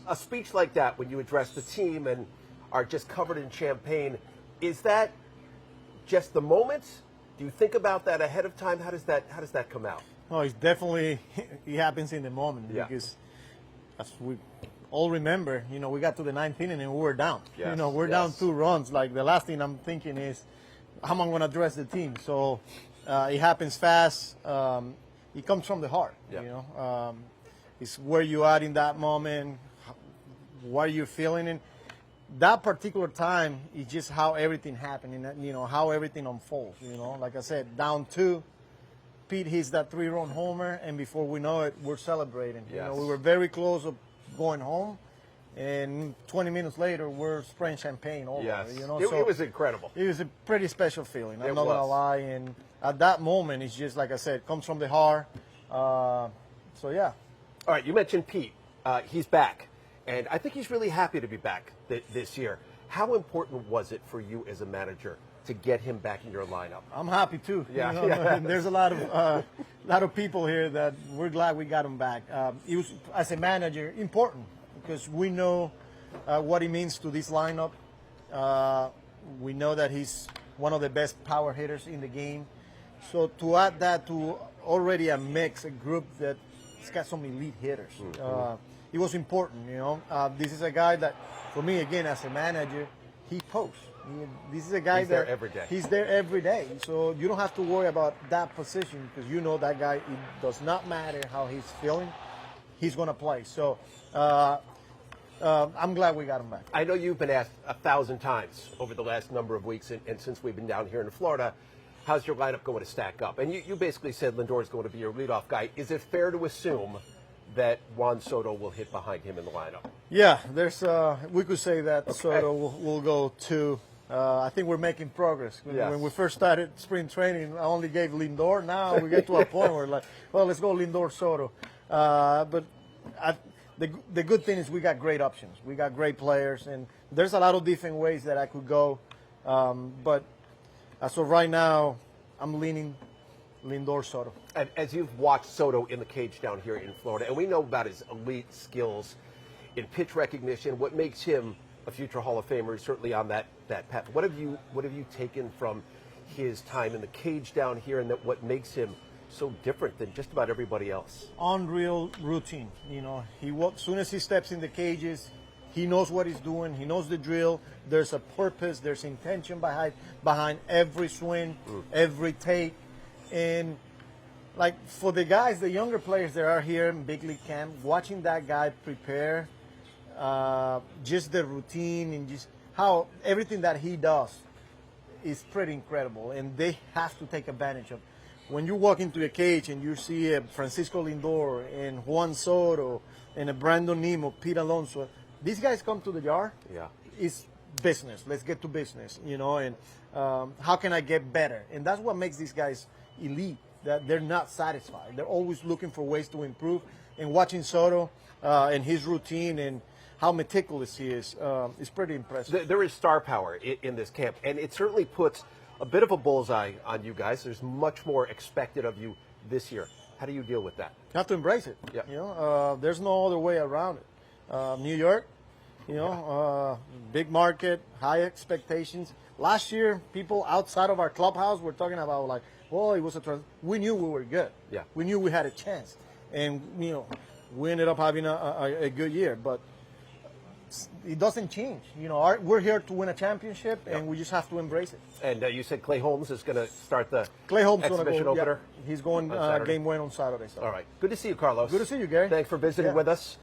a speech like that, when you address the team and are just covered in champagne, is that just the moment? Do you think about that ahead of time? How does that come out? Oh, it's definitely, it happens in the moment because as we all remember, we got to the ninth inning and we were down. Yes, We're down 2 runs. Like, the last thing I'm thinking is how am I going to address the team? So it happens fast. It comes from the heart. It's where you are in that moment, what you're feeling. And that particular time is just how everything happened and, how everything unfolds. Like I said, down 2. Pete hits that 3-run homer, and before we know it, we're celebrating. Yes. We were very close of going home, and 20 minutes later, we're spraying champagne over. Yes. So It was incredible. it was a pretty special feeling. I'm It not going to was. lie. And at that moment, it's just, like I said, it comes from the heart. So, yeah. All right, you mentioned Pete. He's back, and I think he's really happy to be back this year. How important was it for you as a manager to get him back in your lineup? I'm happy too. Yeah. And there's a lot of people here that we're glad we got him back. He was, as a manager, important because we know what he means to this lineup. We know that he's one of the best power hitters in the game. So to add that to already a mix, a group that's got some elite hitters, it was important. This is a guy that, for me, again, as a manager, he posts. This is a guy He's that there every day. He's there every day. So you don't have to worry about that position because you know that guy, it does not matter how he's feeling, he's going to play. So I'm glad we got him back. I know you've been asked 1,000 times over the last number of weeks and since we've been down here in Florida, how's your lineup going to stack up? And you basically said Lindor's going to be your leadoff guy. Is it fair to assume that Juan Soto will hit behind him in the lineup? Yeah, we could say that Soto will go 2. I think we're making progress. Yes. When we first started spring training, I only gave Lindor. Now we get to a point where, like, well, let's go Lindor, Soto. But the good thing is we got great options. We got great players, and there's a lot of different ways that I could go. But as of right now, I'm leaning Lindor, Soto. And as you've watched Soto in the cage down here in Florida, and we know about his elite skills in pitch recognition, what makes him a future Hall of Famer is certainly on that path. What have you taken from his time in the cage down here, and that what makes him so different than just about everybody else? Unreal routine. As soon as he steps in the cages, he knows what he's doing. He knows the drill. There's a purpose. There's intention behind every swing, every take. And like for the guys, the younger players that are here in big league camp, watching that guy prepare, just the routine and just how everything that he does is pretty incredible. And they have to take advantage of. When you walk into a cage and you see a Francisco Lindor and Juan Soto and a Brandon Nimmo, Pete Alonso, these guys come to the yard. Yeah. It's business. Let's get to business, and how can I get better? And that's what makes these guys elite, that they're not satisfied. They're always looking for ways to improve. And watching Soto and his routine and how meticulous he is pretty impressive. There is star power in this camp, and it certainly puts a bit of a bullseye on you guys. There's much more expected of you this year. How do you deal with that? You have to embrace it. Yeah. There's no other way around it. New York, big market, high expectations. Last year, people outside of our clubhouse were talking about like, well, it was we knew we were good. Yeah. We knew we had a chance, and we ended up having a good year. But it doesn't change. We're here to win a championship, and we just have to embrace it. And you said Clay Holmes is going to start the Clay Holmes exhibition gonna go, opener. He's going on Saturday. game one on Saturday. So. All right. Good to see you, Carlos. Good to see you, Gary. Thanks for visiting with us.